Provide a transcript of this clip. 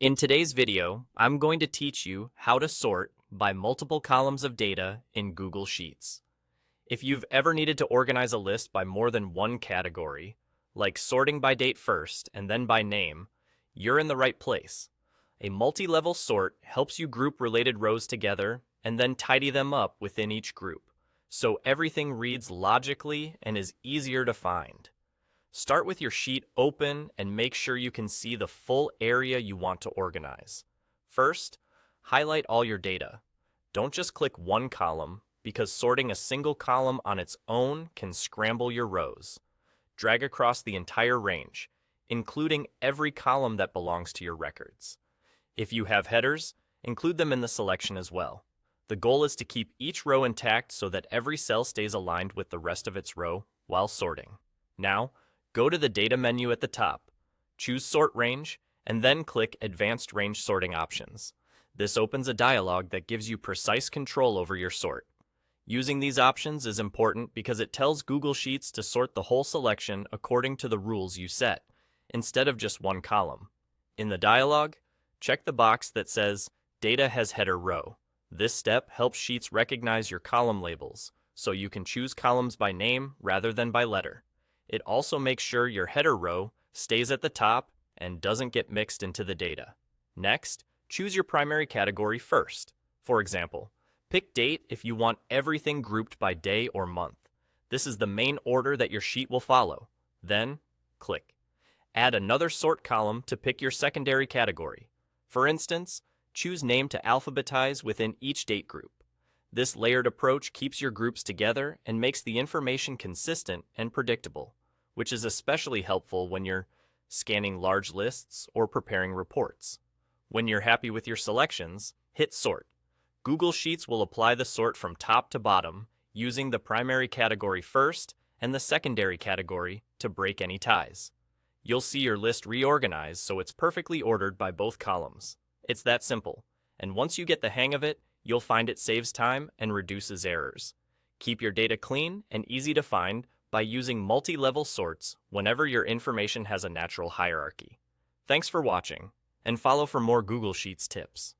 In today's video, I'm going to teach you how to sort by multiple columns of data in Google Sheets. If you've ever needed to organize a list by more than one category, like sorting by date first and then by name, you're in the right place. A multi-level sort helps you group related rows together and then tidy them up within each group, so everything reads logically and is easier to find. Start with your sheet open and make sure you can see the full area you want to organize. First, highlight all your data. Don't just click one column, because sorting a single column on its own can scramble your rows. Drag across the entire range, including every column that belongs to your records. If you have headers, include them in the selection as well. The goal is to keep each row intact so that every cell stays aligned with the rest of its row while sorting. Now, go to the Data menu at the top, choose Sort Range, and then click Advanced Range Sorting Options. This opens a dialog that gives you precise control over your sort. Using these options is important because it tells Google Sheets to sort the whole selection according to the rules you set, instead of just one column. In the dialog, check the box that says Data has header row. This step helps Sheets recognize your column labels, so you can choose columns by name rather than by letter. It also makes sure your header row stays at the top and doesn't get mixed into the data. Next, choose your primary category first. For example, pick date if you want everything grouped by day or month. This is the main order that your sheet will follow. Then, click. Add another sort column to pick your secondary category. For instance, choose name to alphabetize within each date group. This layered approach keeps your groups together and makes the information consistent and predictable, which is especially helpful when you're scanning large lists or preparing reports. When you're happy with your selections, hit Sort. Google Sheets will apply the sort from top to bottom, using the primary category first and the secondary category to break any ties. You'll see your list reorganized so it's perfectly ordered by both columns. It's that simple, and once you get the hang of it, you'll find it saves time and reduces errors. Keep your data clean and easy to find by using multi-level sorts whenever your information has a natural hierarchy. Thanks for watching, and follow for more Google Sheets tips.